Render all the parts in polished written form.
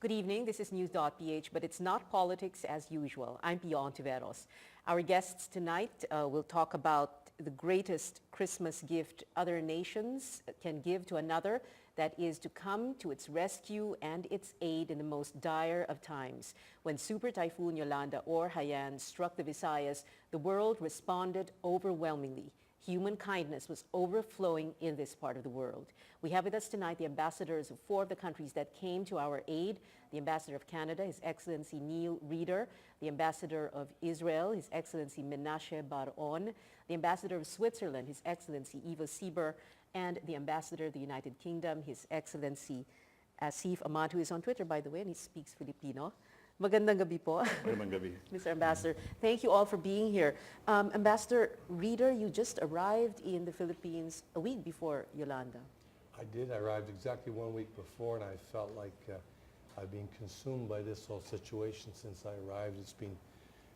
Good evening. This is News.PH, but it's not politics as usual. I'm Pia Hontiveros. Our guests tonight will talk about the greatest Christmas gift other nations can give to another, that is to come to its rescue and its aid in the most dire of times. When Super Typhoon Yolanda or Haiyan struck the Visayas, the world responded overwhelmingly. Human kindness was overflowing in this part of the world. We have with us tonight the ambassadors of 4 of the countries that came to our aid. The Ambassador of Canada, His Excellency Neil Reeder. The Ambassador of Israel, His Excellency Menashe Baron. The Ambassador of Switzerland, His Excellency Ivo Sieber. And the Ambassador of the United Kingdom, His Excellency Asif Ahmad, who is on Twitter, by the way, and he speaks Filipino. Magandang gabi po. Magandang gabi. Mr. Ambassador, thank you all for being here. Ambassador Reeder, you just arrived in the Philippines a week before Yolanda. I did. I arrived exactly 1 week before, and I felt like I've been consumed by this whole situation since I arrived. It's been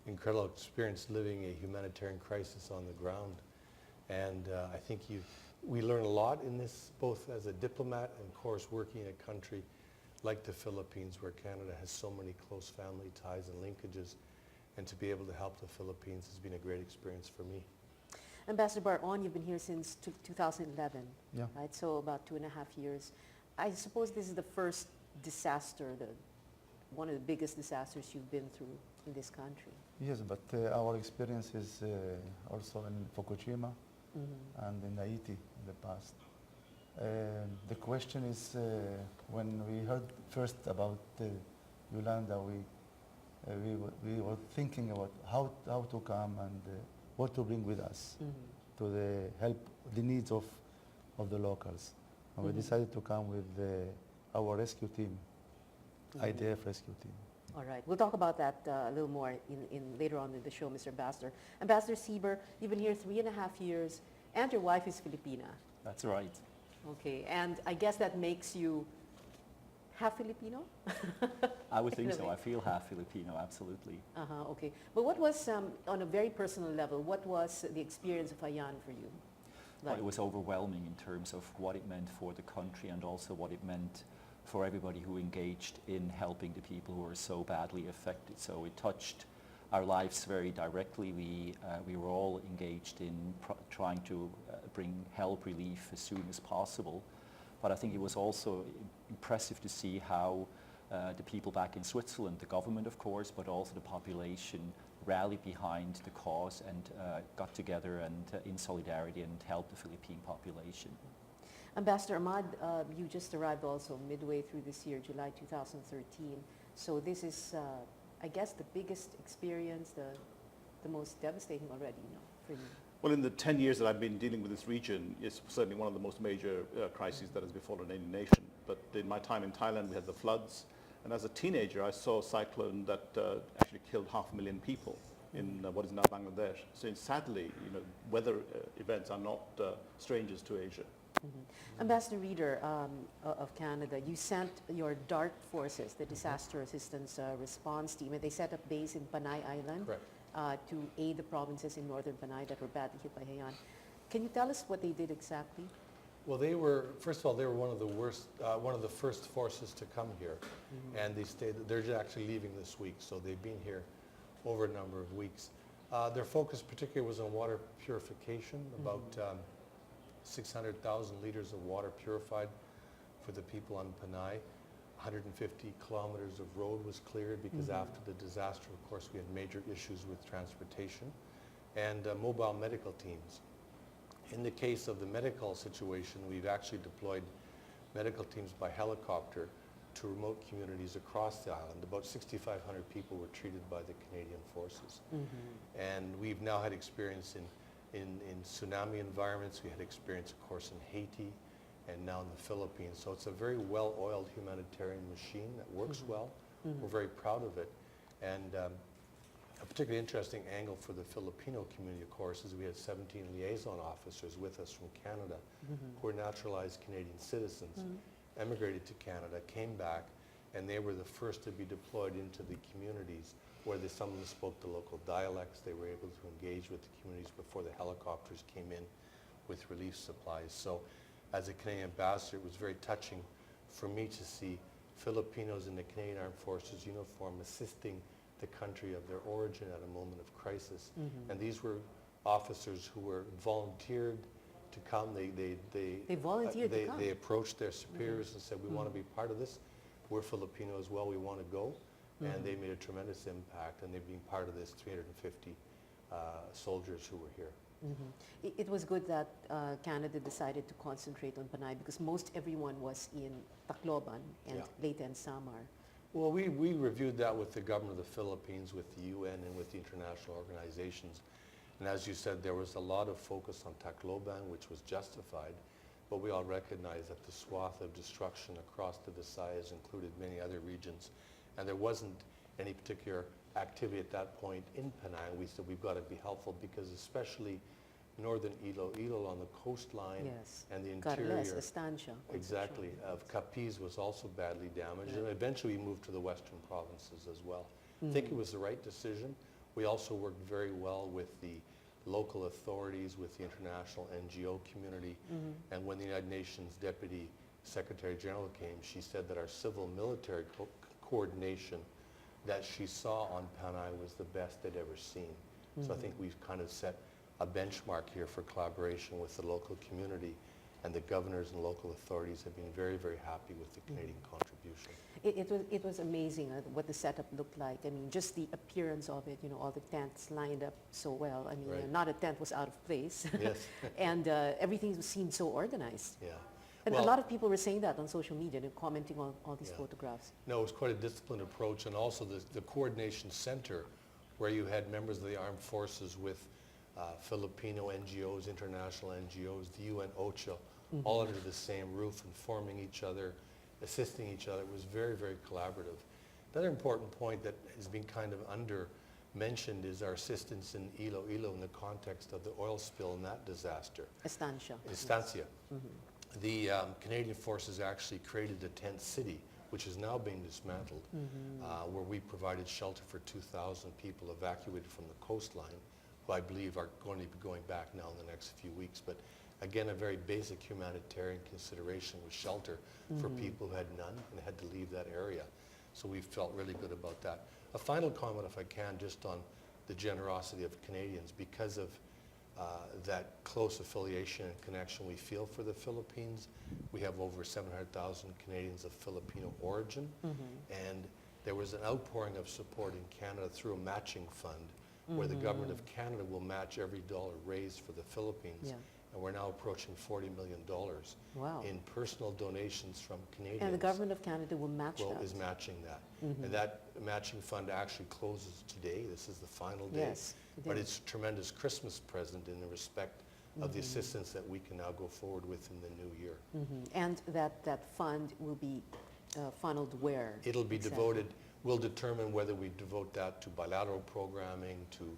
an incredible experience living a humanitarian crisis on the ground. And I think we learn a lot in this, both as a diplomat and, of course, working in a country like the Philippines, where Canada has so many close family ties and linkages, and to be able to help the Philippines has been a great experience for me. Ambassador Baron, you've been here since 2011, Yeah. right? So about 2.5 years. I suppose this is the first disaster, one of the biggest disasters you've been through in this country. Yes, but our experience is also in Fukushima and in Haiti in the past. The question is, when we heard first about Yolanda, we were thinking about how to come and what to bring with us to help the needs of the locals. And we decided to come with our rescue team, IDF rescue team. All right. We'll talk about that a little more later on in the show, Mr. Ambassador. Ambassador Sieber, you've been here 3.5 years, and your wife is Filipina. That's right. Okay, and I guess that makes you half Filipino? I would think In a so. way. I feel half Filipino, absolutely. Okay. But what was, on a very personal level, what was the experience of Haiyan for you? Well, it was overwhelming in terms of what it meant for the country and also what it meant for everybody who engaged in helping the people who were so badly affected. So it touched our lives very directly. We were all engaged in trying to bring help, relief as soon as possible. But I think it was also impressive to see how the people back in Switzerland, the government of course, but also the population rallied behind the cause and got together and in solidarity and helped the Philippine population. Ambassador Ahmad, you just arrived also midway through this year, July 2013. So this is, I guess, the biggest experience, the most devastating already, for you. Well, in the 10 years that I've been dealing with this region, it's certainly one of the most major crises that has befallen any nation. But in my time in Thailand, we had the floods. And as a teenager, I saw a cyclone that actually killed 500,000 people in what is now Bangladesh. So sadly, weather events are not strangers to Asia. Ambassador Reeder of Canada, you sent your DART forces, the Disaster Assistance Response Team, and they set up base in Panay Island. Correct. To aid the provinces in northern Panay that were badly hit by Haiyan. Can you tell us what they did exactly? Well, first of all, they were one of the first forces to come here, and they're actually leaving this week, so they've been here over a number of weeks. Their focus particularly was on water purification, about 600,000 liters of water purified for the people on Panay. 150 kilometers of road was cleared because after the disaster, of course, we had major issues with transportation, and mobile medical teams. In the case of the medical situation, we've actually deployed medical teams by helicopter to remote communities across the island. About 6,500 people were treated by the Canadian forces. And we've now had experience in tsunami environments. We had experience, of course, in Haiti, and now in the Philippines. So it's a very well-oiled humanitarian machine that works well. We're very proud of it. And a particularly interesting angle for the Filipino community, of course, is we had 17 liaison officers with us from Canada who are naturalized Canadian citizens, emigrated to Canada, came back, and they were the first to be deployed into the communities where some of them spoke the local dialects. They were able to engage with the communities before the helicopters came in with relief supplies. So as a Canadian ambassador, it was very touching for me to see Filipinos in the Canadian Armed Forces uniform assisting the country of their origin at a moment of crisis. And these were officers who were volunteered to come. They volunteered to come. They approached their superiors and said, we want to be part of this. We're Filipino as well, we want to go. And they made a tremendous impact, and they've been part of this 350 soldiers who were here. It was good that Canada decided to concentrate on Panay because most everyone was in Tacloban and Leyte and Samar. Well, we reviewed that with the government of the Philippines, with the UN, and with the international organizations. And as you said, there was a lot of focus on Tacloban, which was justified, but we all recognize that the swath of destruction across the Visayas included many other regions, and there wasn't any particular activity at that point in Panay. We said we've got to be helpful because especially northern Iloilo on the coastline and the interior Carles, Estancia. exactly of Capiz was also badly damaged, and eventually we moved to the western provinces as well. I think it was the right decision. We also worked very well with the local authorities, with the international NGO community, and when the United Nations Deputy Secretary General came, she said that our civil-military coordination that she saw on Panay was the best they'd ever seen. So I think we've kind of set a benchmark here for collaboration with the local community, and the governors and local authorities have been very, very happy with the Canadian contribution. It was amazing what the setup looked like. I mean, just the appearance of it, all the tents lined up so well. I mean, not a tent was out of place. Yes. And everything seemed so organized. Yeah. And Well, a lot of people were saying that on social media and commenting on all these photographs. No, it was quite a disciplined approach, and also the coordination center where you had members of the armed forces with Filipino NGOs, international NGOs, the UN OCHA, all under the same roof, informing each other, assisting each other. It was very, very collaborative. Another important point that has been kind of under-mentioned is our assistance in Iloilo in the context of the oil spill and that disaster. Estancia. Estancia. The Canadian forces actually created a tent city, which is now being dismantled, where we provided shelter for 2,000 people evacuated from the coastline, who I believe are going to be going back now in the next few weeks. But again, a very basic humanitarian consideration was shelter for people who had none and had to leave that area. So we felt really good about that. A final comment, if I can, just on the generosity of Canadians. Because of that close affiliation and connection we feel for the Philippines, we have over 700,000 Canadians of Filipino origin, and there was an outpouring of support in Canada through a matching fund where the government of Canada will match every dollar raised for the Philippines. And we're now approaching $40 million in personal donations from Canadians. And the government of Canada will match that. Is matching that. And that matching fund actually closes today. This is the final day. Yes, but it's a tremendous Christmas present in the respect of the assistance that we can now go forward with in the new year. And that fund will be funneled where? It'll be devoted, we'll determine whether we devote that to bilateral programming, to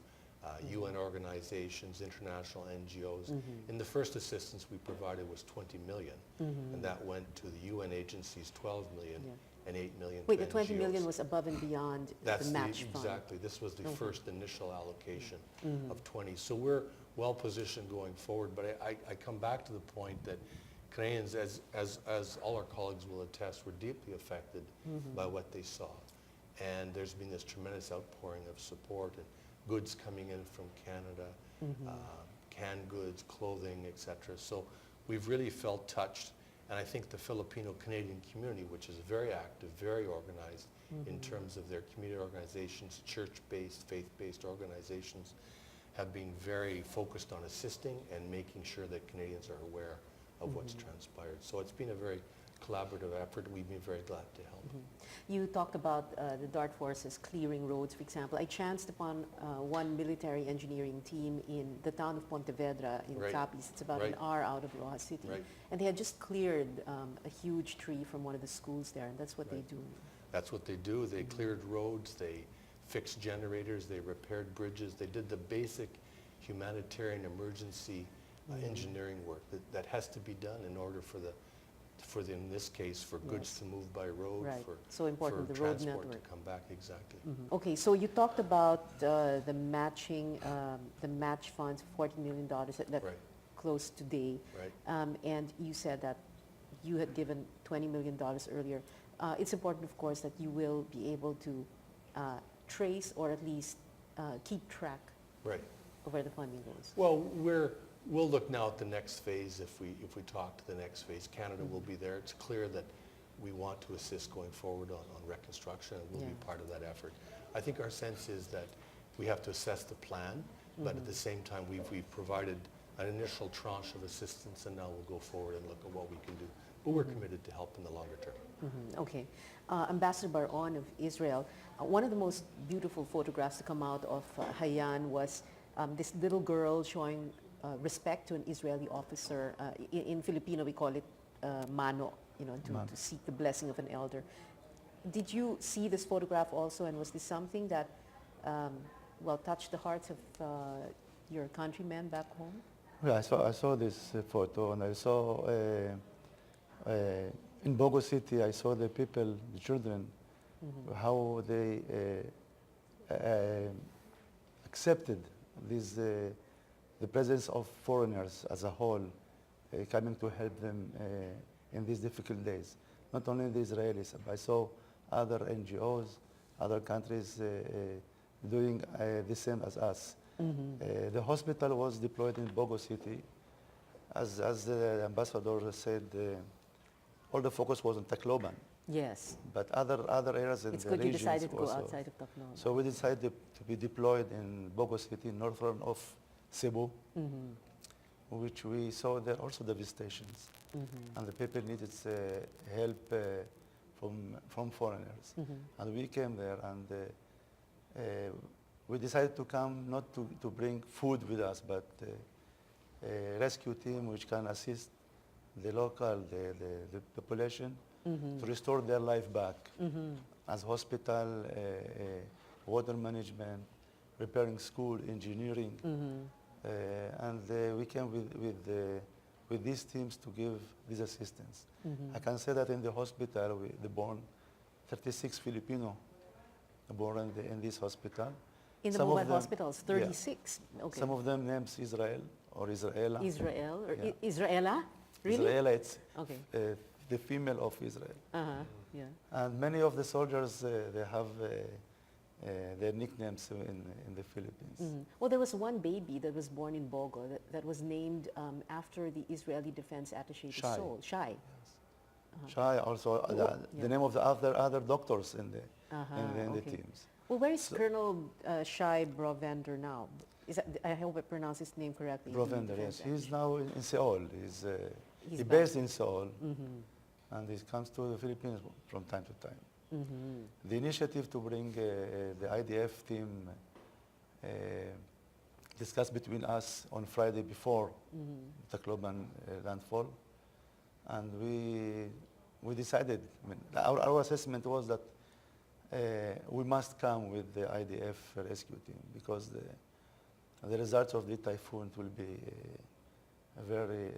UN organizations, international NGOs. In the first assistance we provided was 20 million, and that went to the UN agencies 12 million and 8 million Wait, to the 20 NGOs. million was above and beyond the match fund? Exactly. This was the first initial allocation of 20. So we're well positioned going forward, but I come back to the point that Canadians, as all our colleagues will attest, were deeply affected by what they saw. And there's been this tremendous outpouring of support and goods coming in from Canada, canned goods, clothing, etc. So we've really felt touched. And I think the Filipino-Canadian community, which is very active, very organized in terms of their community organizations, church-based, faith-based organizations, have been very focused on assisting and making sure that Canadians are aware of what's transpired. So it's been a very collaborative effort. We've been very glad to help. You talked about the DART forces clearing roads, for example. I chanced upon one military engineering team in the town of Pontevedra in Capiz. It's about an hour out of Rojas City. And they had just cleared a huge tree from one of the schools there, and that's what they do. That's what they do. They cleared roads, they fixed generators, they repaired bridges. They did the basic humanitarian emergency engineering work that has to be done in order for in this case, for goods to move by road, for important, the road transport network to come back, exactly. Okay, so you talked about the match funds, $40 million that closed today. And you said that you had given $20 million earlier. it's important, of course, that you will be able to trace or at least keep track Right. of where the funding goes. Well, we'll look now at the next phase. If we talk to the next phase, Canada will be there. It's clear that we want to assist going forward on reconstruction, and we'll be part of that effort. I think our sense is that we have to assess the plan, but at the same time, we've provided an initial tranche of assistance, and now we'll go forward and look at what we can do. But we're committed to help in the longer term. Okay. Ambassador Baron of Israel, one of the most beautiful photographs to come out of Haiyan was this little girl showing respect to an Israeli officer. In Filipino, we call it mano, to seek the blessing of an elder. Did you see this photograph also, and was this something that, touched the hearts of your countrymen back home? Yeah, I saw this photo, and I saw in Bogo City, I saw the people, the children, how they accepted this, the presence of foreigners as a whole, coming to help them in these difficult days. Not only the Israelis, I saw other NGOs, other countries doing the same as us. The hospital was deployed in Bogo City. As the ambassador said, all the focus was on Tacloban. Yes. But other areas in It's the good you regions decided to go also. outside of Tacloban. So we decided to be deployed in Bogo City, northern of Cebu, which we saw there also devastations. And the people needed help from foreigners. And we came there, and we decided to come not to bring food with us, but a rescue team which can assist the local, the population to restore their life back, as hospital, water management, repairing school, engineering, and we came with these teams to give this assistance. I can say that in the hospital, they born 36 Filipino born in this hospital. In the Some of mobile them- hospitals, yeah. 36. Okay. Some of them names Israel or Israela. Israel or Yeah. Israela? Really? Israela, it's Okay. the female of Israel. Yeah. And many of the soldiers, they have their nicknames in the Philippines. Well, there was one baby that was born in Bogo that was named after the Israeli defense attaché to Shai. Seoul. Shai. Shai also, yeah. the name of the other doctors in the Okay. teams. Well, where is Colonel Shai Brovender now? I hope I pronounced his name correctly. the Provender, yes. defense He's attaché. now in Seoul. He's He's based back. in Seoul, and he comes to the Philippines from time to time. The initiative to bring the IDF team discussed between us on Friday before Tacloban landfall, and we decided, our assessment was that we must come with the IDF rescue team because the results of the typhoon will be very,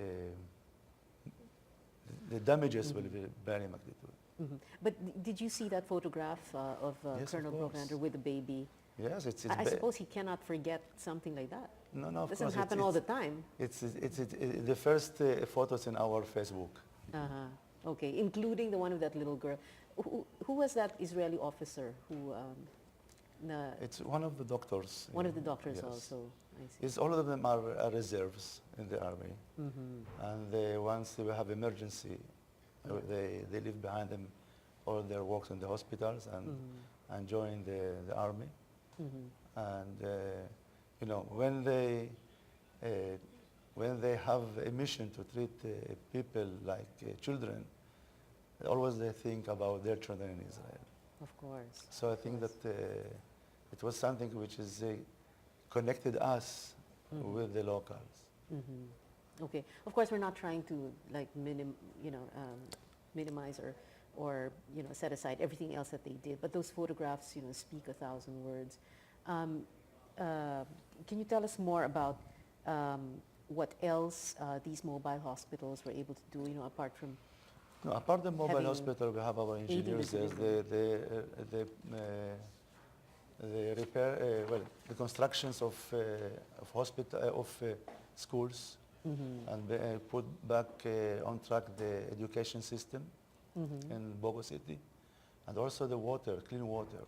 the damages will be very magnitude. But did you see that photograph of Yes, of Colonel course. Brovender with the baby? Yes, it's I suppose he cannot forget something like that. no, of Doesn't course, happen all the time. It's the first photos in our Facebook. Okay, including the one of that little girl. Who was that Israeli officer who? It's one of the doctors. One of the doctors yes. also. I see. It's all of them are reserves in the army, and once they have emergency, they leave behind them all their works in the hospitals and join the army. And when they have a mission to treat people like children, always they think about their children in Israel. Of course. So I think that it was something which is connected us with the locals. Okay. Of course, we're not trying to like minimize or set aside everything else that they did, but those photographs speak 1,000 words. Can you tell us more about what else these mobile hospitals were able to do? Apart from No, apart from mobile having hospital, we have our engineers. the There's the repair, the constructions of schools, and put back on track the education system in Bogo City. and also the water, clean water.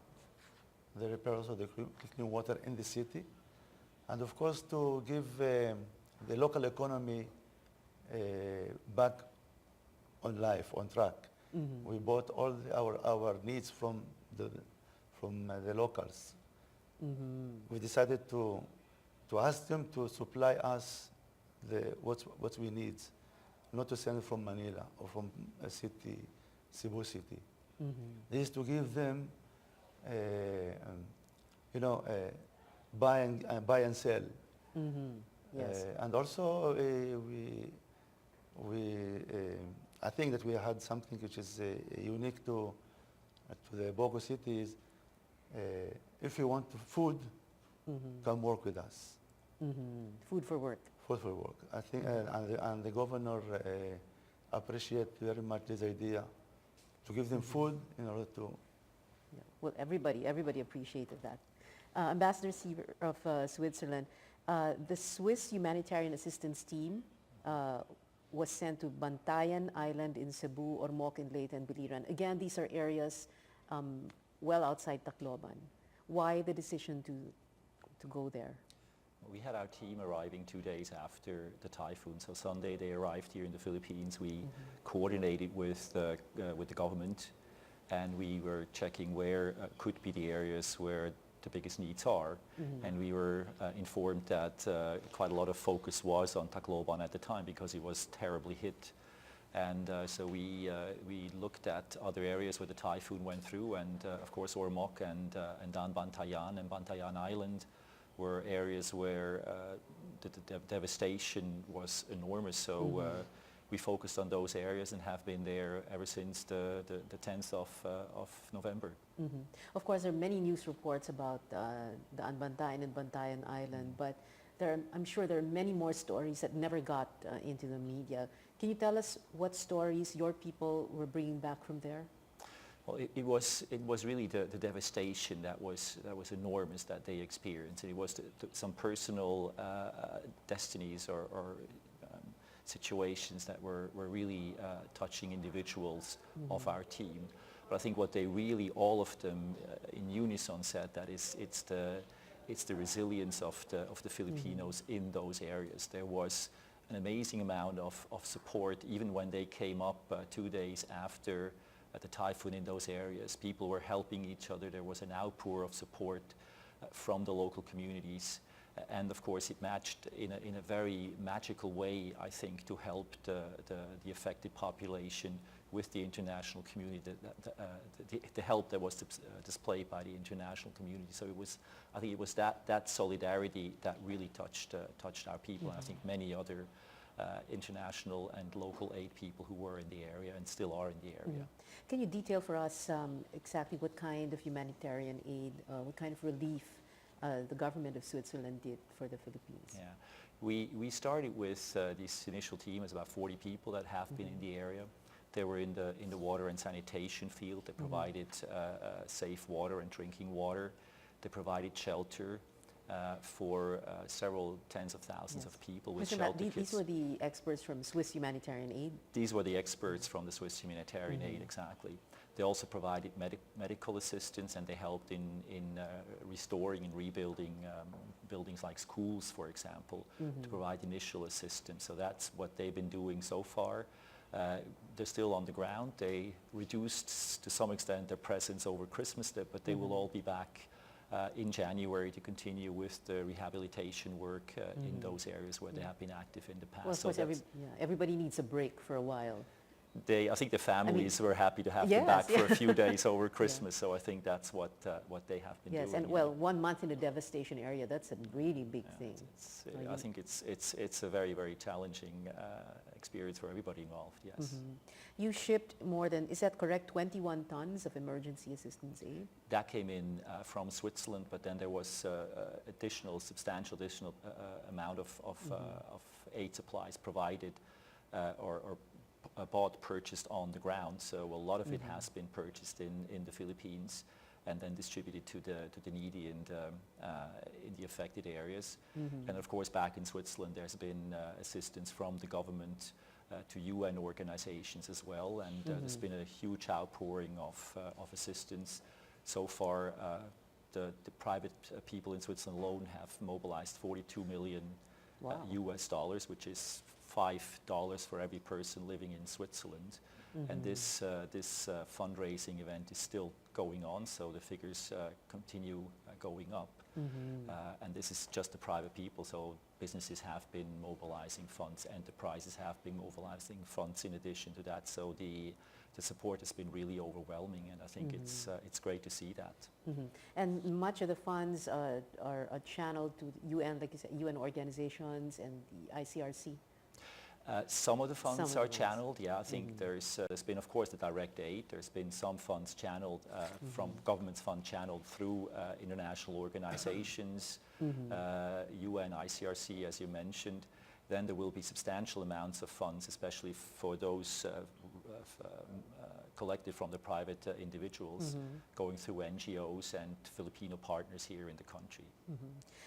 They repair also the clean water in the city, and of course to give the local economy back on life, on track. We bought all our needs from the locals. We decided to ask them to supply us what we need, not to send from Manila or from a city, Cebu City. This is to give them, buy and sell. Yes. And also, I think that we had something which is unique to the Bogo City is, if you want food, come work with us. Food for work. Food for work. I think, and the governor appreciate very much this idea to give them food in order to. Yeah. Well, everybody appreciated that. Ambassador Siever of Switzerland, the Swiss humanitarian assistance team was sent to Bantayan Island in Cebu, Ormoc in Leyte, and Biliran. Again, these are areas well outside Tacloban. Why the decision to go there? We had our team arriving 2 days after the typhoon. So Sunday they arrived here in the Philippines. We coordinated with the government, and we were checking where could be the areas where the biggest needs are. And we were informed that quite a lot of focus was on Tacloban at the time because it was terribly hit. And so we looked at other areas where the typhoon went through, and of course Ormoc and Dan Bantayan and Bantayan Island were areas where the devastation was enormous. So we focused on those areas and have been there ever since the 10th of November. Of course, there are many news reports about the Bantayan and Bantayan Island, but I'm sure there are many more stories that never got into the media. Can you tell us what stories your people were bringing back from there? Well, it was really the devastation that was enormous that they experienced. And it was some personal destinies or situations that were really touching individuals of our team. But I think what they really, all of them in unison said that it's the resilience of the Filipinos in those areas. There was an amazing amount of support even when they came up 2 days after the typhoon in those areas. People were helping each other. There was an outpour of support from the local communities. And of course it matched in a very magical way, I think, to help the affected population with the international community, the help that was displayed by the international community. So I think it was that solidarity that really touched our people. And I think many other international and local aid people who were in the area and still are in the area. Can you detail for us exactly what kind of humanitarian aid, what kind of relief the government of Switzerland did for the Philippines? Yeah, we started with this initial team. It's about 40 people that have been in the area. They were in the water and sanitation field. They provided safe water and drinking water. They provided shelter for several tens of thousands of people with shelter kits. These were the experts from Swiss Humanitarian Aid? These were the experts from the Swiss Humanitarian Aid, exactly. They also provided medical assistance, and they helped in restoring and rebuilding buildings like schools, for example, to provide initial assistance. So that's what they've been doing so far. They're still on the ground. They reduced to some extent their presence over Christmas, but they will all be back in January to continue with the rehabilitation work in those areas where they have been active in the past. Well, of course, everybody needs a break for a while. I think the families were happy to have them back for a few days over Christmas, so I think that's what they have been doing. Yes, and well, 1 month in a devastation area, that's a really big thing. I think it's a very, very challenging experience for everybody involved, yes. You shipped more than, is that correct, 21 tons of emergency assistance aid? That came in from Switzerland, but then there was substantial additional amount of aid supplies provided or purchased on the ground. So a lot of it has been purchased in the Philippines and then distributed to the needy and in the affected areas. And of course back in Switzerland there's been assistance from the government to UN organizations as well, and there's been a huge outpouring of assistance. So far, the private people in Switzerland alone have mobilized 42 million US dollars, which is $5 for every person living in Switzerland. And this fundraising event is still going on, so the figures continue going up. And this is just the private people, so businesses have been mobilizing funds, enterprises have been mobilizing funds in addition to that. So the support has been really overwhelming, and I think it's great to see that. And much of the funds are channeled to UN, like you said, UN organizations and the ICRC. Some of the funds Some are of the channeled, yeah. I think there's been, of course, the direct aid. There's been some funds channeled from government's fund channeled through international organizations, UN, ICRC, as you mentioned. Then there will be substantial amounts of funds, especially for those collected from the private individuals, going through NGOs and Filipino partners here in the country.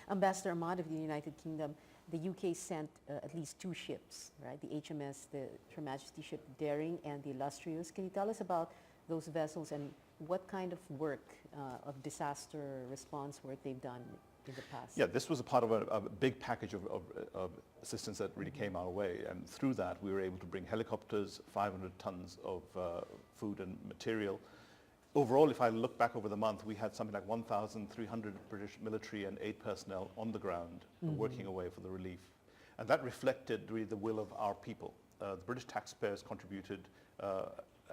Ambassador Ahmad of the United Kingdom, the UK sent at least 2 ships, right? The HMS, the Her Majesty ship Daring, and the Illustrious. Can you tell us about those vessels and what kind of work, of disaster response work they've done in the past? Yeah, this was a part of a big package of assistance that really came our way, and through that we were able to bring helicopters, 500 tons of food and material. Overall, if I look back over the month, we had something like 1,300 British military and aid personnel on the ground working away for the relief. And that reflected really the will of our people. The British taxpayers contributed,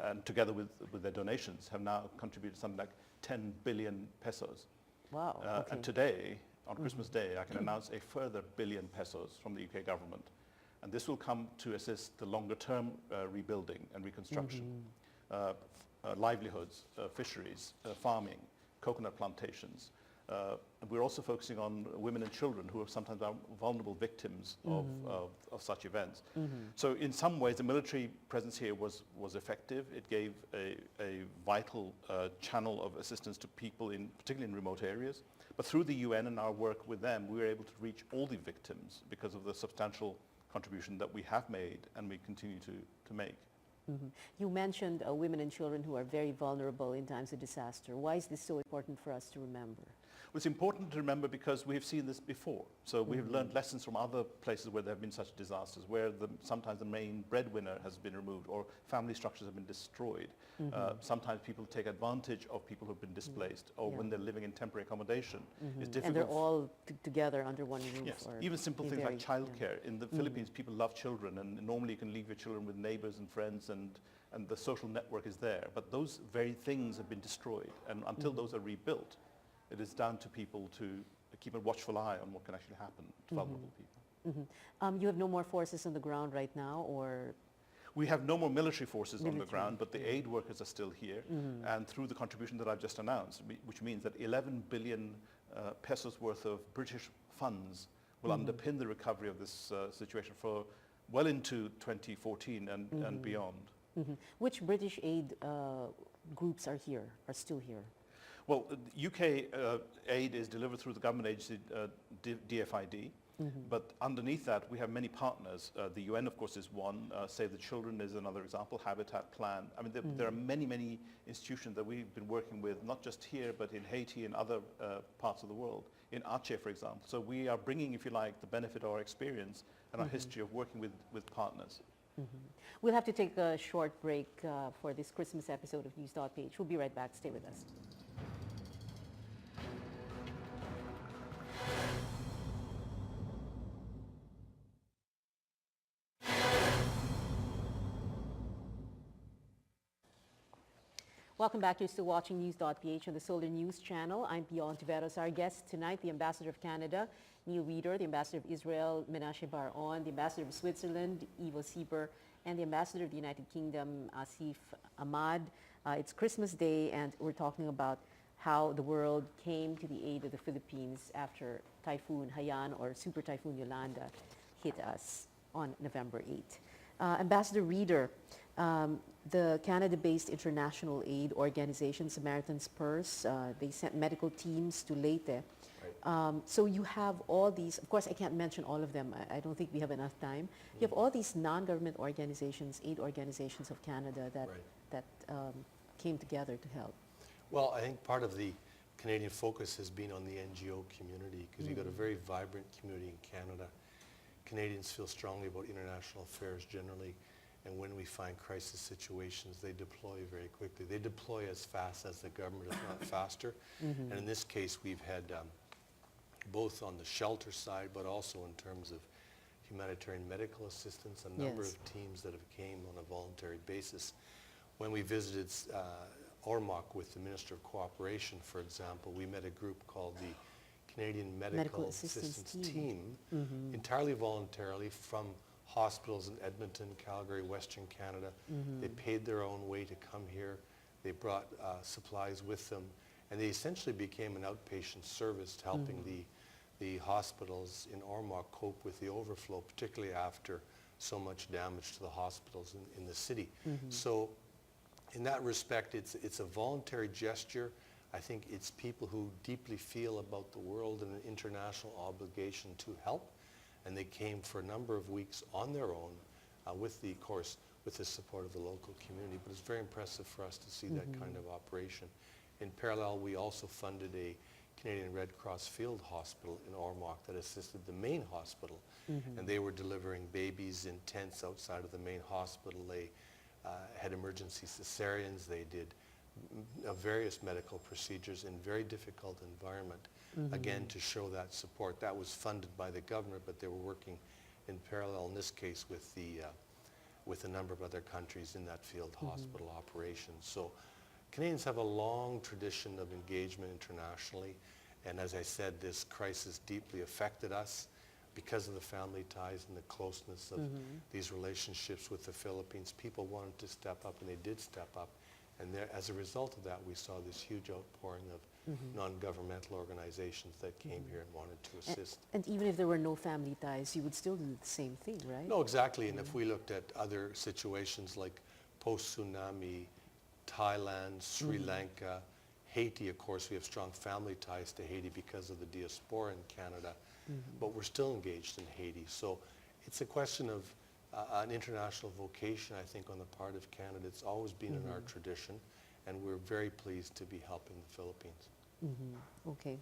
and together with their donations, have now contributed something like 10 billion pesos. Wow. Okay. And today, on Christmas Day, I can announce a further billion pesos from the UK government. And this will come to assist the longer term rebuilding and reconstruction. Livelihoods, fisheries, farming, coconut plantations. And we're also focusing on women and children who are sometimes vulnerable victims of such events. So in some ways, the military presence here was effective. It gave a vital channel of assistance to people, particularly in remote areas. But through the UN and our work with them, we were able to reach all the victims because of the substantial contribution that we have made and we continue to make. You mentioned women and children who are very vulnerable in times of disaster. Why is this so important for us to remember? Well, it's important to remember because we've seen this before. So we've learned lessons from other places where there have been such disasters, where sometimes the main breadwinner has been removed or family structures have been destroyed. Sometimes people take advantage of people who have been displaced, or when they're living in temporary accommodation. It's difficult. And they're all together under one roof. Yes, even simple things like childcare. In the Philippines, people love children, and normally you can leave your children with neighbors and friends, and the social network is there. But those very things have been destroyed, and until those are rebuilt, it is down to people to keep a watchful eye on what can actually happen to vulnerable people. You have no more forces on the ground right now, or? We have no more military forces on the ground, but the aid workers are still here. And through the contribution that I've just announced, which means that 11 billion pesos worth of British funds will underpin the recovery of this situation for well into 2014 and beyond. Which British aid groups are still here? Well, UK aid is delivered through the government agency DFID, but underneath that we have many partners. The UN, of course, is one. Save the Children is another example. Habitat Plan. I mean, there are many, many institutions that we've been working with, not just here, but in Haiti and other parts of the world. In Aceh, for example. So we are bringing, if you like, the benefit of our experience and our history of working with partners. We'll have to take a short break for this Christmas episode of News.PH. We'll be right back. Stay with us. Welcome back. You're still watching News.PH on the Solar News channel. I'm Pia Hontiveros. Our guest tonight, the Ambassador of Canada, Neil Reeder, the Ambassador of Israel, Menashe Bar-On, the Ambassador of Switzerland, Ivo Sieber, and the Ambassador of the United Kingdom, Asif Ahmad. It's Christmas Day, and we're talking about how the world came to the aid of the Philippines after Typhoon Haiyan or Super Typhoon Yolanda hit us on November 8. Ambassador Reeder, the Canada-based international aid organization, Samaritan's Purse, they sent medical teams to Leyte. So you have all these, of course I can't mention all of them, I don't think we have enough time. You have all these non-government organizations, aid organizations of Canada that, Right. came together to help. Well, I think part of the Canadian focus has been on the NGO community because we've got a very vibrant community in Canada. Canadians feel strongly about international affairs generally, and when we find crisis situations, they deploy very quickly. They deploy as fast as the government, if not faster. And in this case, we've had both on the shelter side, but also in terms of humanitarian medical assistance, a number of teams that have came on a voluntary basis. When we visited Ormoc with the Minister of Cooperation, for example, we met a group called the Canadian Medical Assistance Team, entirely voluntarily from hospitals in Edmonton, Calgary, Western Canada. They paid their own way to come here. They brought supplies with them, and they essentially became an outpatient service to helping the hospitals in Ormoc cope with the overflow, particularly after so much damage to the hospitals in the city. So in that respect, it's a voluntary gesture. I think it's people who deeply feel about the world and an international obligation to help, and they came for a number of weeks on their own with the support of the local community. But it's very impressive for us to see that kind of operation. In parallel, we also funded a Canadian Red Cross field hospital in Ormoc that assisted the main hospital, and they were delivering babies in tents outside of the main hospital. They had emergency cesareans. They did various medical procedures in very difficult environment, again, to show that support. That was funded by the government, but they were working in parallel, in this case, with a number of other countries in that field hospital operation. So Canadians have a long tradition of engagement internationally, and as I said, this crisis deeply affected us because of the family ties and the closeness of these relationships with the Philippines. People wanted to step up, and they did step up. And there, as a result of that, we saw this huge outpouring of non-governmental organizations that came here and wanted to assist. And even if there were no family ties, you would still do the same thing, right? No, exactly. And if we looked at other situations like post-tsunami, Thailand, Sri Lanka, Haiti, of course, we have strong family ties to Haiti because of the diaspora in Canada, but we're still engaged in Haiti. So it's a question of an international vocation, I think, on the part of Canada. It's always been in our tradition, and we're very pleased to be helping the Philippines. Okay.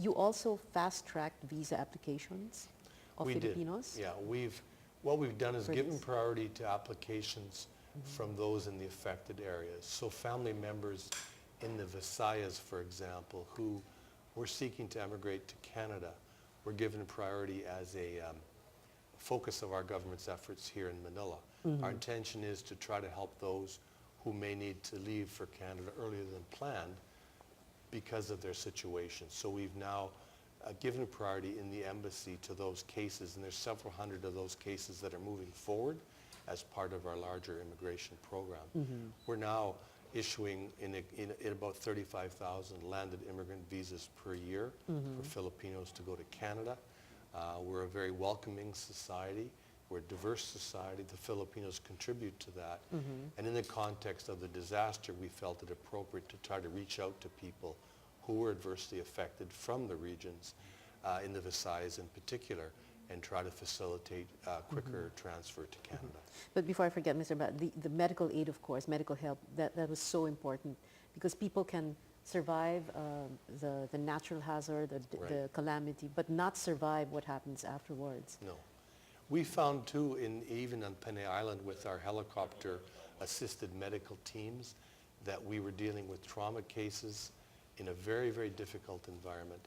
You also fast-tracked visa applications of Filipinos? Yeah, what we've done is given this. priority to applications from those in the affected areas. So family members in the Visayas, for example, who were seeking to emigrate to Canada, were given priority as a focus of our government's efforts here in Manila. Our intention is to try to help those who may need to leave for Canada earlier than planned because of their situation. So we've now given priority in the embassy to those cases, and there's several hundred of those cases that are moving forward as part of our larger immigration program. We're now issuing in about 35,000 landed immigrant visas per year for Filipinos to go to Canada. We're a very welcoming society. We're a diverse society. The Filipinos contribute to that. And in the context of the disaster, we felt it appropriate to try to reach out to people who were adversely affected from the regions, in the Visayas in particular, and try to facilitate quicker transfer to Canada. But before I forget, Mr. Bat, the medical aid, of course, medical help, that was so important because people can survive the natural hazard, the calamity, but not survive what happens afterwards. No. We found too, even on Panay Island with our helicopter-assisted medical teams, that we were dealing with trauma cases in a very, very difficult environment,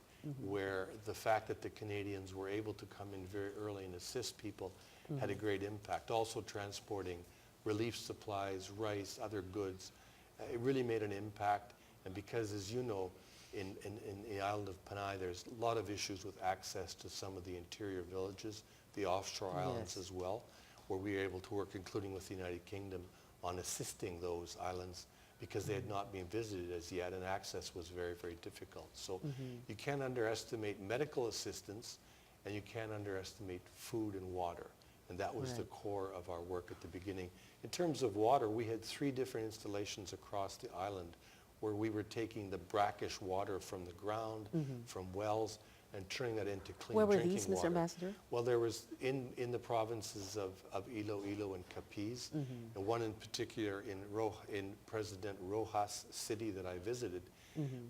where the fact that the Canadians were able to come in very early and assist people had a great impact. Also transporting relief supplies, rice, other goods. It really made an impact. And because, as you know, in the island of Panay, there's a lot of issues with access to some of the interior villages, the offshore islands as well, where we were able to work, including with the United Kingdom, on assisting those islands because they had not been visited as yet, and access was very, very difficult. So you can't underestimate medical assistance, and you can't underestimate food and water. And that was the core of our work at the beginning. In terms of water, we had 3 different installations across the island where we were taking the brackish water from the ground, from wells, and turning that into clean Where were drinking these, Mr. water. Ambassador? Well, there was in the provinces of Iloilo and Capiz, and one in particular in President Rojas City that I visited.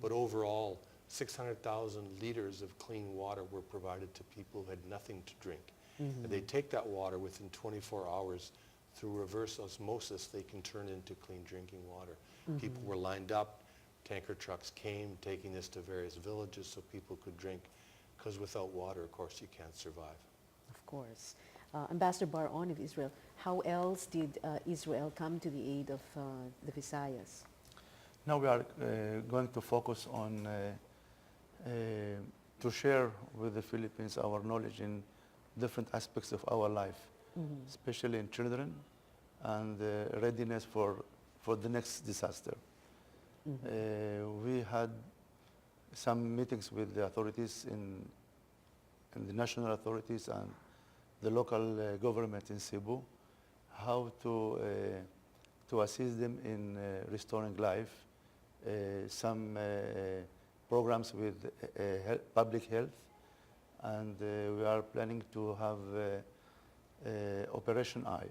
But overall, 600,000 liters of clean water were provided to people who had nothing to drink. And they take that water within 24 hours through reverse osmosis, they can turn into clean drinking water. People were lined up, tanker trucks came, taking this to various villages so people could drink, because without water, of course, you can't survive. Of course. Ambassador Baron of Israel, how else did Israel come to the aid of the Visayas? Now we are going to focus on to share with the Philippines our knowledge in different aspects of our life, especially in children and readiness for the next disaster. We had some meetings with the authorities in the national authorities and the local government in Cebu, how to assist them in restoring life, some programs with public health, and we are planning to have Operation Eye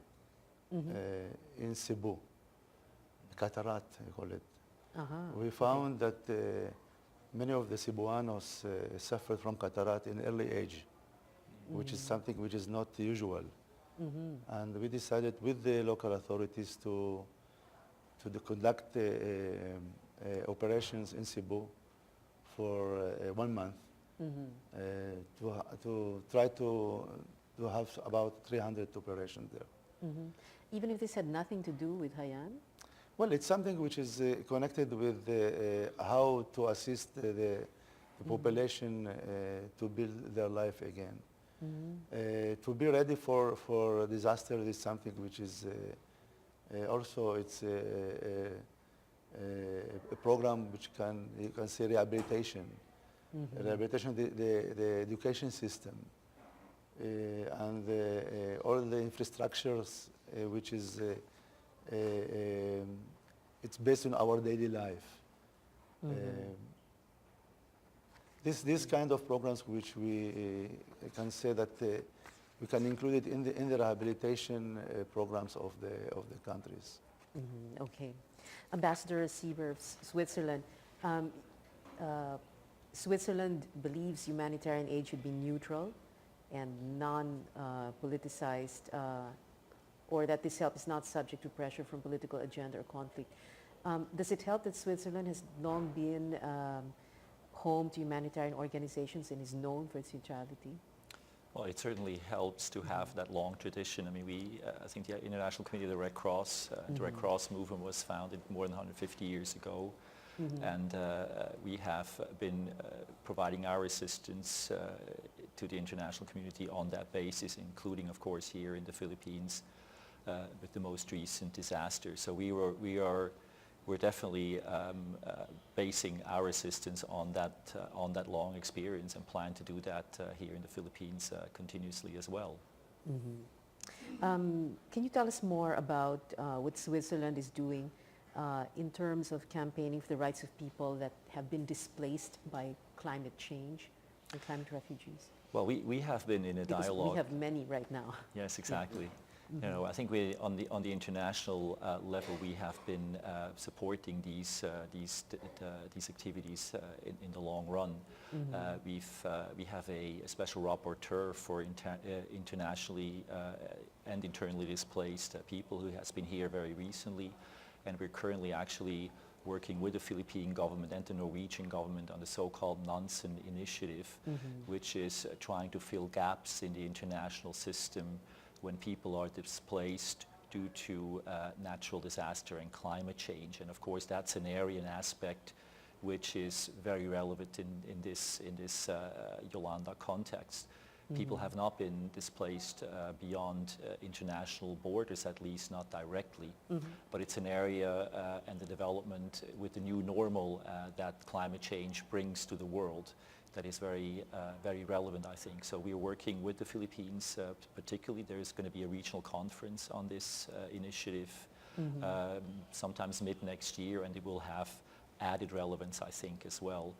in Cebu, cataract, I call it. We found that many of the Cebuanos suffered from cataract in early age, which is something which is not usual. And we decided with the local authorities to conduct operations in Cebu for 1 month to try to have about 300 operations there. Even if this had nothing to do with Haiyan? Well, it's something which is connected with how to assist the population to build their life again. To be ready for disaster is something which is also it's a program which you can say rehabilitation. Rehabilitation, the education system, and all the infrastructures which is it's based on our daily life. This kind of programs which we can say that we can include it in the rehabilitation programs of the countries. Okay. Ambassador Sieber of Switzerland, Switzerland believes humanitarian aid should be neutral and non-politicized, or that this help is not subject to pressure from political agenda or conflict. Does it help that Switzerland has long been home to humanitarian organizations and is known for its neutrality? Well, it certainly helps to have that long tradition. I mean, I think the International Committee of the Red Cross, the Red Cross movement was founded more than 150 years ago. And we have been providing our assistance to the international community on that basis, including, of course, here in the Philippines with the most recent disaster. So we're definitely basing our assistance on that long experience and plan to do that here in the Philippines continuously as well. Can you tell us more about what Switzerland is doing in terms of campaigning for the rights of people that have been displaced by climate change and climate refugees? Well, we have been in a Because dialogue. we have many right now. Yes, exactly. You know, I think on the international level, we have been supporting these activities in the long run. We have a special rapporteur for internationally and internally displaced people who has been here very recently, and we're currently actually working with the Philippine government and the Norwegian government on the so-called Nansen initiative, which is trying to fill gaps in the international system when people are displaced due to natural disaster and climate change. And of course, that's an area and aspect which is very relevant in this Yolanda context. People have not been displaced beyond international borders, at least not directly. But it's an area and the development with the new normal that climate change brings to the world that is very relevant, I think. So we're working with the Philippines, particularly. There's going to be a regional conference on this initiative sometimes mid next year, and it will have added relevance, I think, as well.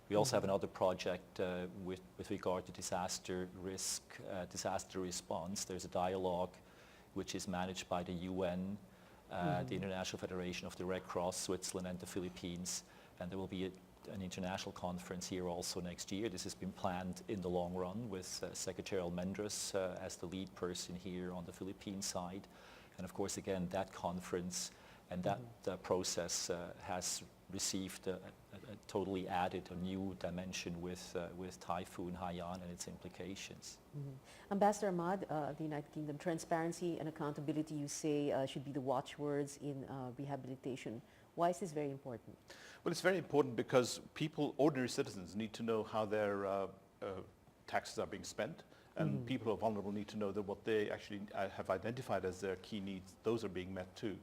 We also have another project with regard to disaster risk, disaster response. There's a dialogue which is managed by the UN, the International Federation of the Red Cross, Switzerland and the Philippines. And there will be an international conference here also next year. This has been planned in the long run with Secretary Almendras as the lead person here on the Philippine side. And of course, again, that conference and that process has received a totally added a new dimension with Typhoon Haiyan and its implications. Ambassador Ahmad, the United Kingdom, transparency and accountability, you say, should be the watchwords in rehabilitation. Why is this very important? Well, it's very important because people, ordinary citizens, need to know how their taxes are being spent, and people who are vulnerable need to know that what they actually have identified as their key needs, those are being met too.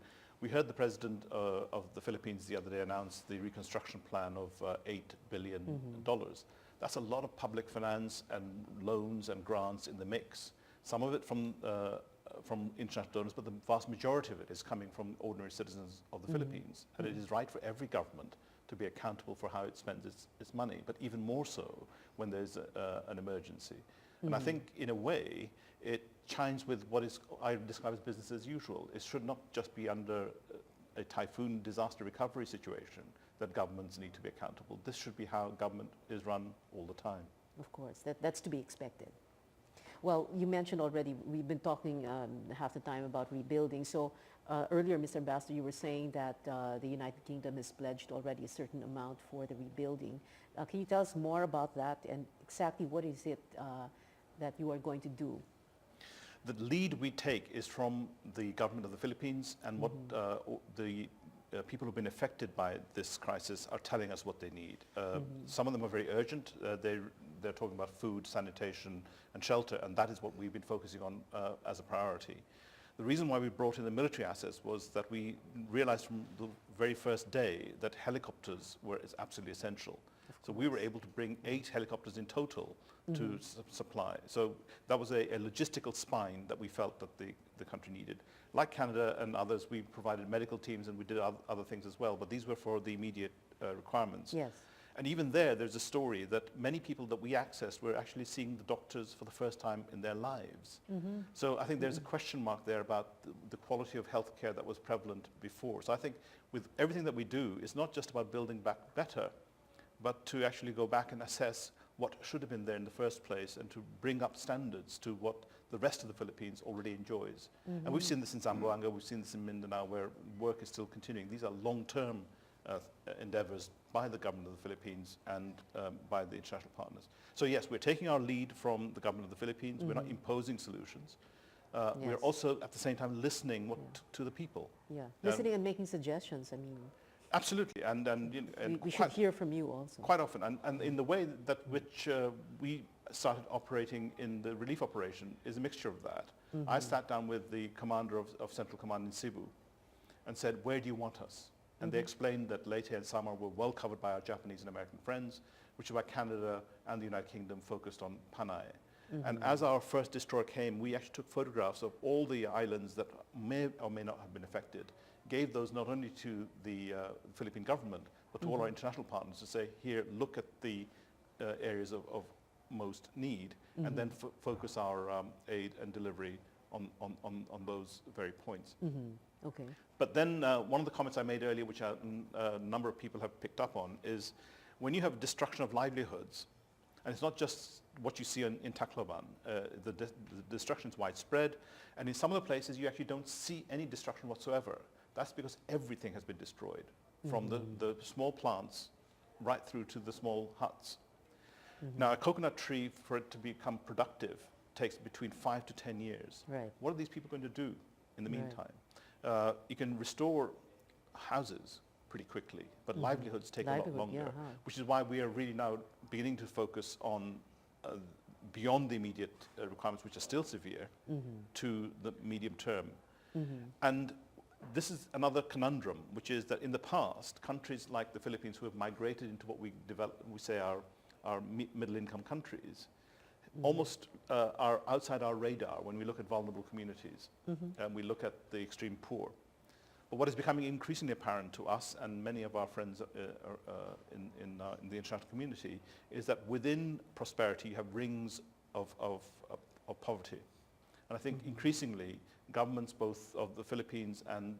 We heard the President of the Philippines the other day announce the reconstruction plan of $8 billion. That's a lot of public finance and loans and grants in the mix. Some of it from international donors, but the vast majority of it is coming from ordinary citizens of the Philippines. And it is right for every government to be accountable for how it spends its money, but even more so when there's an emergency. And I think, in a way, it chimes with what is I describe as business as usual. It should not just be under a typhoon disaster recovery situation that governments need to be accountable. This should be how government is run all the time. Of course, that's to be expected. Well, you mentioned already, we've been talking half the time about rebuilding. So earlier, Mr. Ambassador, you were saying that the United Kingdom has pledged already a certain amount for the rebuilding. Can you tell us more about that and exactly what is it that you are going to do? The lead we take is from the government of the Philippines and what the people who've been affected by this crisis are telling us what they need. Some of them are very urgent. They're talking about food, sanitation and shelter, and that is what we've been focusing on as a priority. The reason why we brought in the military assets was that we realized from the very first day that helicopters were absolutely essential. So we were able to bring 8 helicopters in total to supply. So that was a logistical spine that we felt that the country needed. Like Canada and others, we provided medical teams and we did other things as well, but these were for the immediate requirements. Yes. And even there's a story that many people that we accessed were actually seeing the doctors for the first time in their lives. So I think there's a question mark there about the quality of healthcare that was prevalent before. So I think with everything that we do, it's not just about building back better, but to actually go back and assess what should have been there in the first place and to bring up standards to what the rest of the Philippines already enjoys. And we've seen this in Zamboanga, we've seen this in Mindanao, where work is still continuing. These are long-term endeavors by the government of the Philippines and by the international partners. So yes, we're taking our lead from the government of the Philippines. We're not imposing solutions. We're also at the same time listening to the people. Yeah, listening and making suggestions. I mean, absolutely, and we should hear from you also. Quite often, and in the way that which we started operating in the relief operation is a mixture of that. I sat down with the commander of Central Command in Cebu and said, where do you want us? And they explained that Leyte and Samar were well covered by our Japanese and American friends, which is why Canada and the United Kingdom focused on Panay. And as our first destroyer came, we actually took photographs of all the islands that may or may not have been affected, gave those not only to the Philippine government, but to all our international partners to say, here, look at the areas of most need, and then focus our aid and delivery on those very points. Okay. But then one of the comments I made earlier, which a number of people have picked up on, is when you have destruction of livelihoods, and it's not just what you see in Tacloban, the destruction is widespread, and in some of the places you actually don't see any destruction whatsoever. That's because everything has been destroyed, from the small plants right through to the small huts. Now, a coconut tree, for it to become productive, takes between 5 to 10 years. Right. What are these people going to do in the meantime? You can restore houses pretty quickly, but livelihoods take a lot longer, which is why we are really now beginning to focus on beyond the immediate requirements, which are still severe, to the medium term. And this is another conundrum, which is that in the past, countries like the Philippines, who have migrated into what we say are middle-income countries, almost are outside our radar when we look at vulnerable communities and we look at the extreme poor. But what is becoming increasingly apparent to us and many of our friends in the international community is that within prosperity you have rings of poverty. And I think increasingly governments both of the Philippines and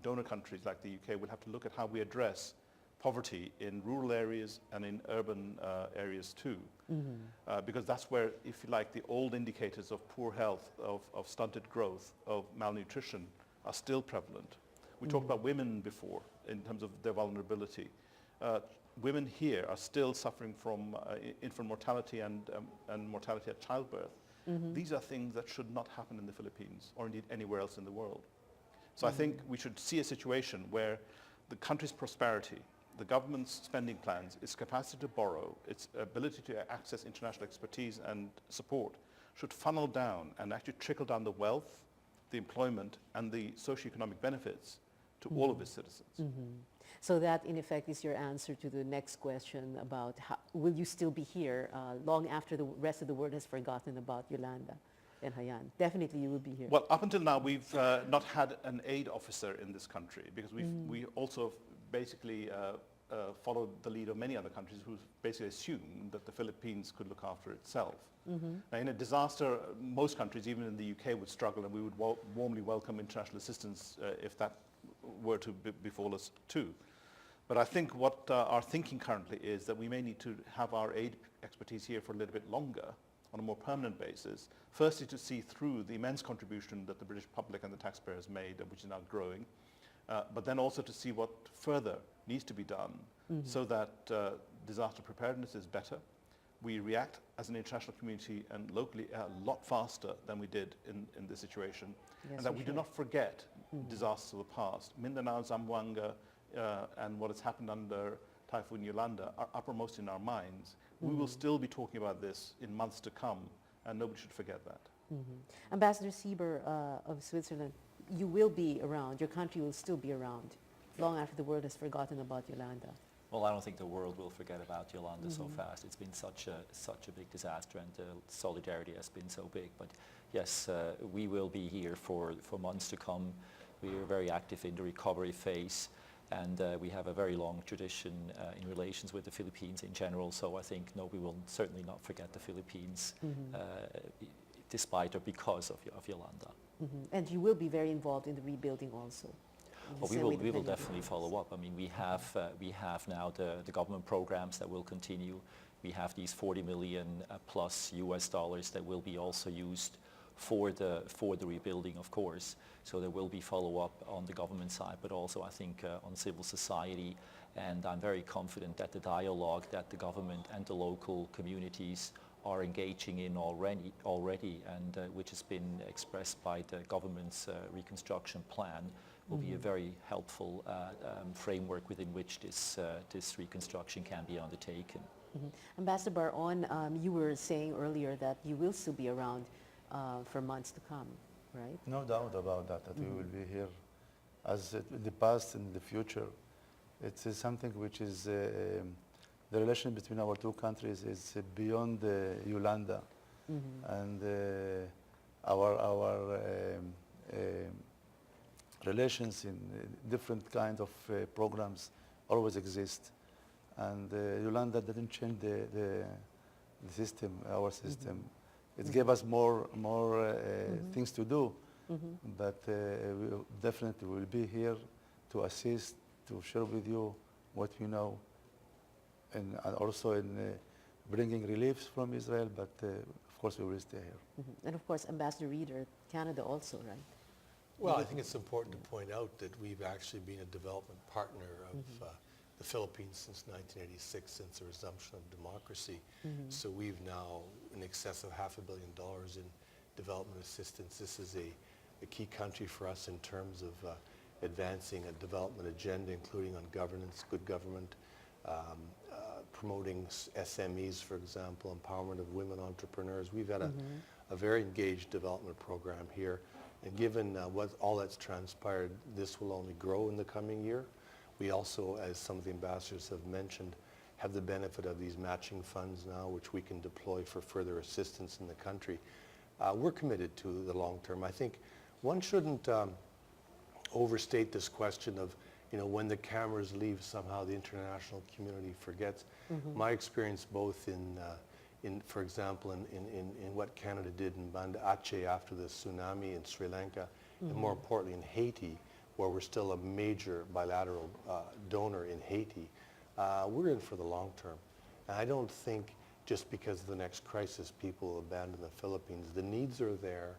donor countries like the UK will have to look at how we address poverty in rural areas and in urban areas too. Because that's where, if you like, the old indicators of poor health, of stunted growth, of malnutrition are still prevalent. We talked about women before in terms of their vulnerability. Women here are still suffering from infant mortality and mortality at childbirth. These are things that should not happen in the Philippines or indeed anywhere else in the world. So I think we should see a situation where the country's prosperity, the government's spending plans, its capacity to borrow, its ability to access international expertise and support should funnel down and actually trickle down the wealth, the employment and the socioeconomic benefits to all of its citizens. So that, in effect, is your answer to the next question about will you still be here long after the rest of the world has forgotten about Yolanda and Hayan? Definitely you will be here. Well, up until now, we've not had an aid officer in this country because we also basically followed the lead of many other countries who basically assumed that the Philippines could look after itself. Now, in a disaster, most countries, even in the UK, would struggle, and we would warmly welcome international assistance if that were to befall us too. But I think what our thinking currently is that we may need to have our aid expertise here for a little bit longer on a more permanent basis. Firstly, to see through the immense contribution that the British public and the taxpayers made, which is now growing, but then also to see what further needs to be done so that disaster preparedness is better. We react as an international community and locally a lot faster than we did in this situation, Yes, and that we do not forget disasters of the past. Mindanao, Zamboanga, and what has happened under Typhoon Yolanda are uppermost in our minds. We will still be talking about this in months to come, and nobody should forget that. Ambassador Sieber of Switzerland, you will be around, your country will still be around long after the world has forgotten about Yolanda. Well, I don't think the world will forget about Yolanda so fast. It's been such a big disaster, and the solidarity has been so big. But yes, we will be here for months to come. We are very active in the recovery phase, and we have a very long tradition in relations with the Philippines in general. So I think, no, we will certainly not forget the Philippines, despite or because of Yolanda. And you will be very involved in the rebuilding also. Well, we will definitely follow up. I mean, we have now the government programs that will continue. We have these 40 million plus US dollars that will be also used for the rebuilding, of course. So there will be follow-up on the government side, but also I think on civil society. And I'm very confident that the dialogue that the government and the local communities are engaging in already, and which has been expressed by the government's reconstruction plan, will be a very helpful framework within which this reconstruction can be undertaken. Ambassador Baron, you were saying earlier that you will still be around for months to come, right? No doubt about that, we will be here as in the past and in the future. It's something which is, the relation between our two countries is beyond Yolanda. And our relations in different kind of programs always exist. And Yolanda didn't change the system, our system. It gave us more things to do, but we definitely will be here to assist, to share with you what we know, and also in bringing reliefs from Israel, but of course we will stay here. And of course, Ambassador Reeder, Canada also, right? Well, I think it's important to point out that we've actually been a development partner of the Philippines since 1986, since the resumption of democracy. So we've now in excess of $500 million in development assistance. This is a key country for us in terms of advancing a development agenda, including on governance, good government, promoting SMEs, for example, empowerment of women entrepreneurs. We've had a very engaged development program here. And given all that's transpired, this will only grow in the coming year. We also, as some of the ambassadors have mentioned, have the benefit of these matching funds now, which we can deploy for further assistance in the country. We're committed to the long term. I think one shouldn't overstate this question of, when the cameras leave, somehow the international community forgets. My experience both for example, in what Canada did in Banda Aceh after the tsunami in Sri Lanka, and more importantly in Haiti, where we're still a major bilateral donor in Haiti, we're in for the long term. And I don't think just because of the next crisis people will abandon the Philippines. The needs are there,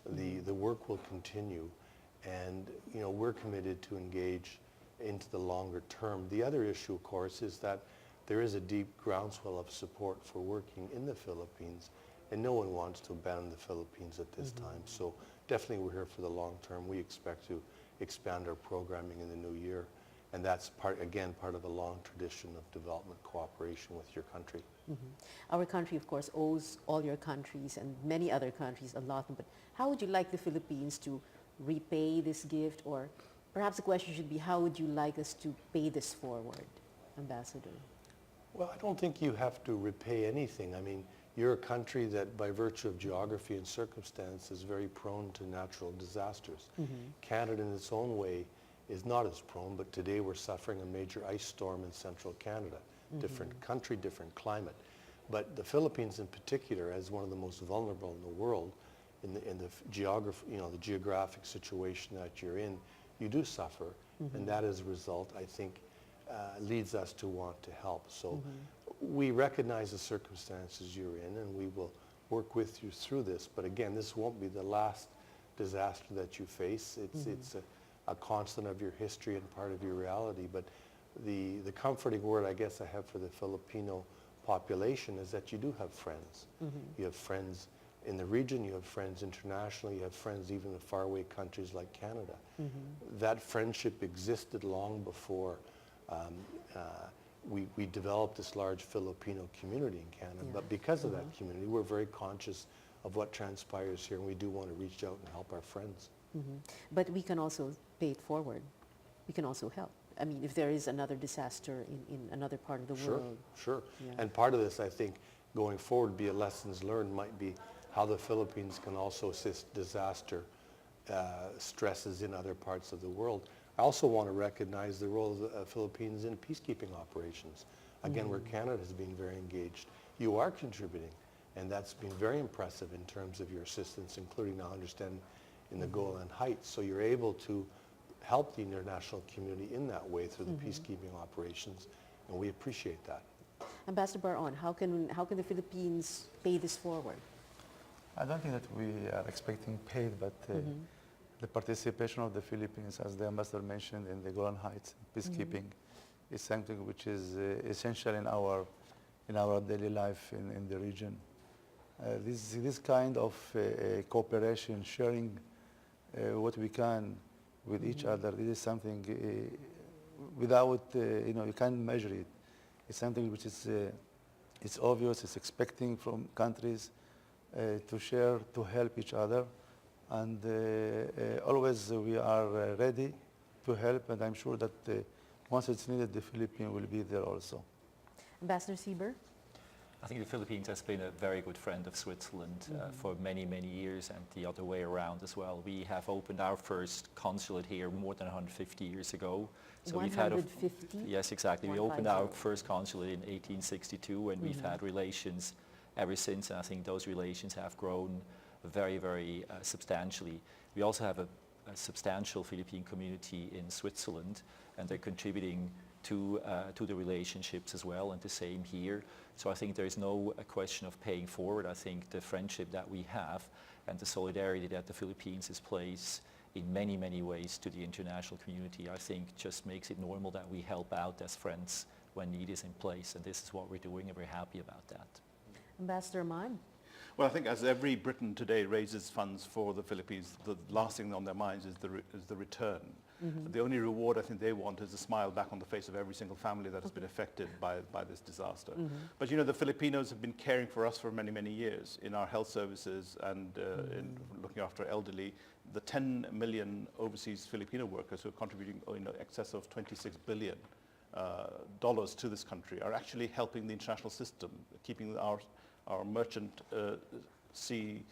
the work will continue, and we're committed to engage into the longer term. The other issue, of course, is that there is a deep groundswell of support for working in the Philippines, and no one wants to abandon the Philippines at this time. So definitely we're here for the long term. We expect to expand our programming in the new year, and that's part of a long tradition of development cooperation with your country. Our country, of course, owes all your countries and many other countries a lot, but how would you like the Philippines to repay this gift? Or perhaps the question should be, how would you like us to pay this forward, Ambassador? Well, I don't think you have to repay anything. I mean, you're a country that by virtue of geography and circumstance is very prone to natural disasters. Canada in its own way is not as prone, but today we're suffering a major ice storm in central Canada. Different country, different climate. But the Philippines in particular, as one of the most vulnerable in the world, in the geographic situation that you're in, you do suffer, and that as a result, I think, leads us to want to help. So we recognize the circumstances you're in, and we will work with you through this. But again, this won't be the last disaster that you face. It's a constant of your history and part of your reality. But the comforting word I guess I have for the Filipino population is that you do have friends. You have friends in the region, you have friends internationally, you have friends even in faraway countries like Canada. That friendship existed long before we developed this large Filipino community in Canada. But because of that community, we're very conscious of what transpires here, and we do want to reach out and help our friends. But we can also pay it forward. We can also help. I mean, if there is another disaster in another part of the world. Sure. And part of this, I think, going forward, be a lessons learned might be how the Philippines can also assist disaster stresses in other parts of the world. I also want to recognize the role of the Philippines in peacekeeping operations. Again, where Canada has been very engaged. You are contributing, and that's been very impressive in terms of your assistance, including, now I understand, in the Golan Heights. So you're able to help the international community in that way through the peacekeeping operations, and we appreciate that. Ambassador Baron, how can the Philippines pay this forward? I don't think that we are expecting paid, but the participation of the Philippines, as the ambassador mentioned, in the Golan Heights peacekeeping is something which is essential in our daily life in the region. This kind of cooperation, sharing what we can with each other, this is something without, you can't measure it. It's something which is it's obvious, it's expecting from countries to share, to help each other. And always we are ready to help, and I'm sure that once it's needed, the Philippines will be there also. Ambassador Sieber? I think the Philippines has been a very good friend of Switzerland for many, many years, and the other way around as well. We have opened our first consulate here more than 150 years ago. So 150? Yes, exactly. We opened our first consulate in 1862, and we've had relations ever since, and I think those relations have grown very, very substantially. We also have a substantial Philippine community in Switzerland, and they're contributing to the relationships as well, and the same here. So I think there is no question of paying forward. I think the friendship that we have and the solidarity that the Philippines displays in many, many ways to the international community, I think just makes it normal that we help out as friends when need is in place, and this is what we're doing, and we're happy about that. Ambassador Ahmad? Well, I think as every Briton today raises funds for the Philippines, the last thing on their minds is the return. The only reward I think they want is a smile back on the face of every single family that has been affected by this disaster. But the Filipinos have been caring for us for many, many years in our health services and in looking after elderly. The 10 million overseas Filipino workers who are contributing excess of $26 billion to this country are actually helping the international system, keeping our merchant sea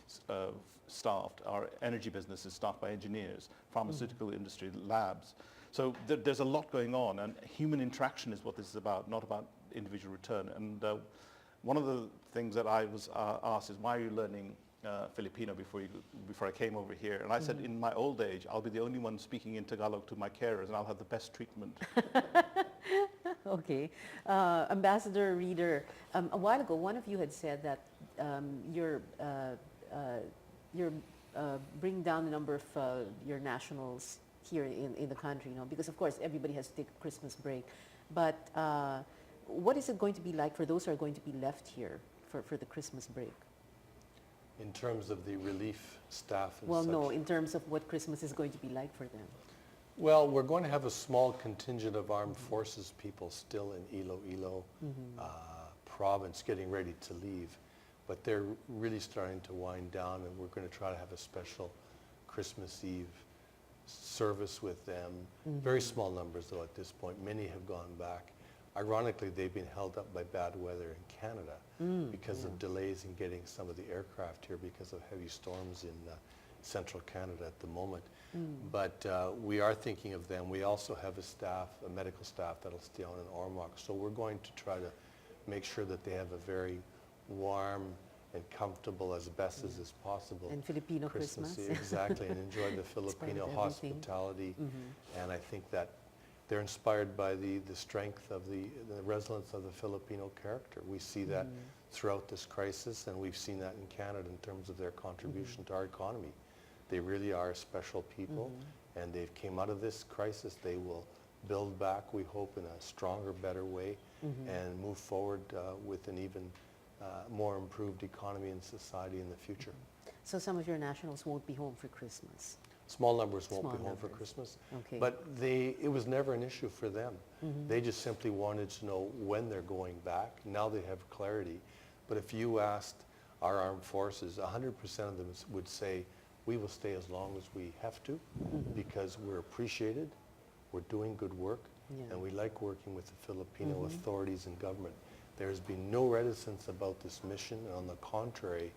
staffed. Our energy business is staffed by engineers, pharmaceutical industry, labs. So there's a lot going on, and human interaction is what this is about, not about individual return. And one of the things that I was asked is, why are you learning Filipino before I came over here? And I said, in my old age, I'll be the only one speaking in Tagalog to my carers, and I'll have the best treatment. Okay. Ambassador Reader, a while ago, one of you had said that you're bringing down the number of your nationals here in the country, because of course everybody has to take a Christmas break. But what is it going to be like for those who are going to be left here for the Christmas break? In terms of the relief staff and Well, such? no, in terms of what Christmas is going to be like for them. Well, we're going to have a small contingent of armed forces people still in Iloilo province getting ready to leave. But they're really starting to wind down, and we're going to try to have a special Christmas Eve service with them. Very small numbers though at this point. Many have gone back. Ironically, they've been held up by bad weather in Canada because of delays in getting some of the aircraft here because of heavy storms in central Canada at the moment. But we are thinking of them. We also have a medical staff that'll stay on in Ormoc. So we're going to try to make sure that they have a very warm and comfortable, as best as is possible, And Filipino Christmas. Eve. Exactly, and enjoy the part of Filipino everything. hospitality. And I think that they're inspired by the strength of the resilience of the Filipino character. We see that throughout this crisis, and we've seen that in Canada in terms of their contribution to our economy. They really are special people, and they've came out of this crisis. They will build back, we hope, in a stronger, better way, and move forward with an even more improved economy and society in the future. So some of your nationals won't be home for Christmas. Small numbers won't Small be home for numbers. Christmas, Okay. but it was never an issue for them. They just simply wanted to know when they're going back. Now they have clarity. But if you asked our armed forces, 100% of them would say, we will stay as long as we have to because we're appreciated, we're doing good work, and we like working with the Filipino authorities and government. There's been no reticence about this mission, and on the contrary,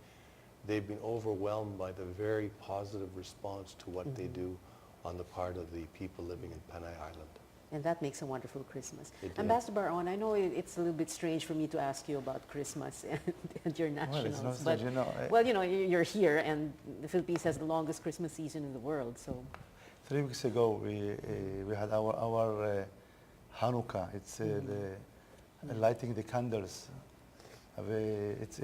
they've been overwhelmed by the very positive response to what they do on the part of the people living in Panay Island. And that makes a wonderful Christmas. It did. Ambassador Baron, I know it's a little bit strange for me to ask you about Christmas and your Well, nationals. it's not but, strange, well, you're here, and the Philippines has the longest Christmas season in the world. So 3 weeks ago, we had our Hanukkah. It's lighting the candles. It's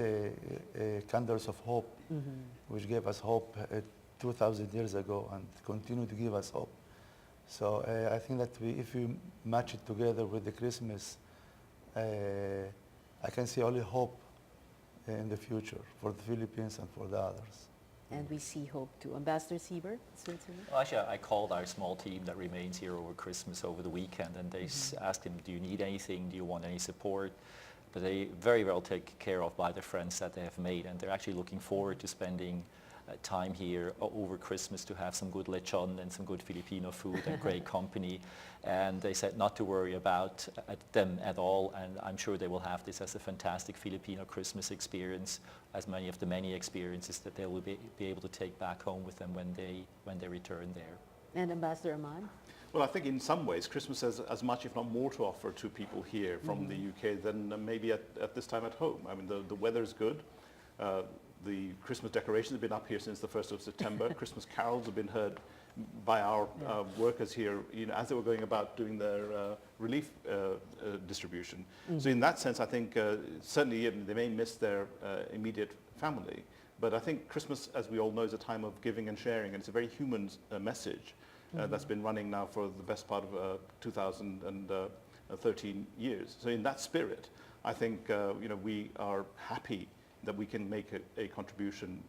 candles of hope, which gave us hope 2,000 years ago and continue to give us hope. So I think that if we match it together with the Christmas, I can see only hope in the future for the Philippines and for the others. and we see hope too. Ambassador Sieber, Switzerland? Well, actually, I called our small team that remains here over Christmas over the weekend, and they asked him, do you need anything? Do you want any support? But they very well take care of by the friends that they have made, and they're actually looking forward to spending time here over Christmas to have some good lechon and some good Filipino food and great company. And they said not to worry about them at all, and I'm sure they will have this as a fantastic Filipino Christmas experience, as many of the many experiences that they will be able to take back home with them when they return there. And Ambassador Ahmad? Well, I think in some ways Christmas has as much, if not more, to offer to people here from the UK than maybe at this time at home. I mean, the weather's good. The Christmas decorations have been up here since the 1st of September. Christmas carols have been heard by our workers here, as they were going about doing their relief distribution. So in that sense, I think certainly they may miss their immediate family. But I think Christmas, as we all know, is a time of giving and sharing, and it's a very human message that's been running now for the best part of 2013 years. So in that spirit, I think we are happy that we can make a contribution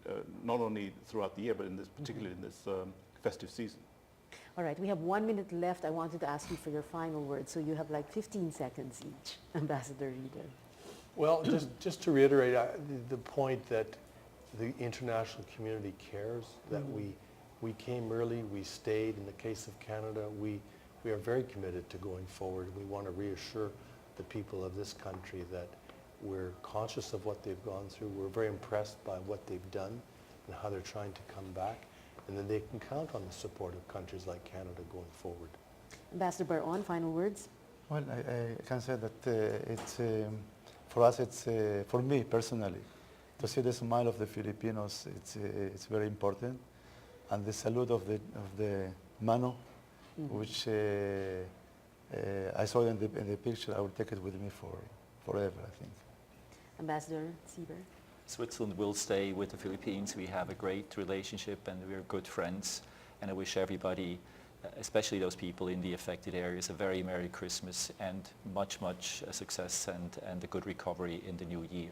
not only throughout the year, but in this, particularly in this festive season. All right, we have 1 minute left. I wanted to ask you for your final words, so you have like 15 seconds each. Ambassador Reader. Well, just to reiterate the point that the international community cares, that we came early, we stayed. In the case of Canada, we are very committed to going forward. We want to reassure the people of this country that We're conscious of what they've gone through. We're very impressed by what they've done and how they're trying to come back. And then they can count on the support of countries like Canada going forward. Ambassador Baron, final words? Well, I can say that it's, for us, it's, for me personally, to see the smile of the Filipinos, it's very important. And the salute of the mano, which I saw in the picture, I will take it with me forever, I think. Ambassador Sieber? Switzerland will stay with the Philippines. We have a great relationship and we're good friends. And I wish everybody, especially those people in the affected areas, a very Merry Christmas and much, much success and a good recovery in the new year.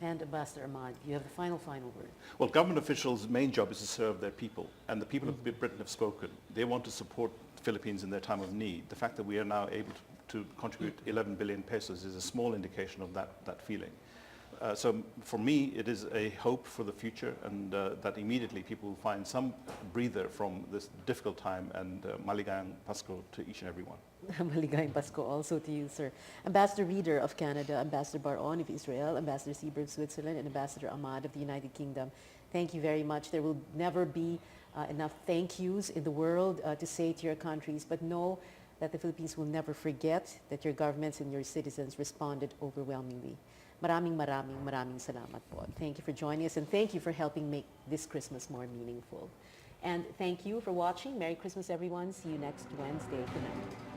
And Ambassador Ahmad, you have the final word. Well, government officials' main job is to serve their people, and the people of Britain have spoken. They want to support the Philippines in their time of need. The fact that we are now able to contribute 11 billion pesos is a small indication of that feeling. So for me, it is a hope for the future, and that immediately people will find some breather from this difficult time, and Maligayang Pasko to each and every one. Maligayang Pasko also to you, sir. Ambassador Reeder of Canada, Ambassador Baron of Israel, Ambassador Sieber of Switzerland, and Ambassador Ahmad of the United Kingdom. Thank you very much. There will never be enough thank yous in the world to say to your countries, but know that the Philippines will never forget that your governments and your citizens responded overwhelmingly. Maraming salamat po. Thank you for joining us, and thank you for helping make this Christmas more meaningful. And thank you for watching. Merry Christmas, everyone. See you next Wednesday. Good night.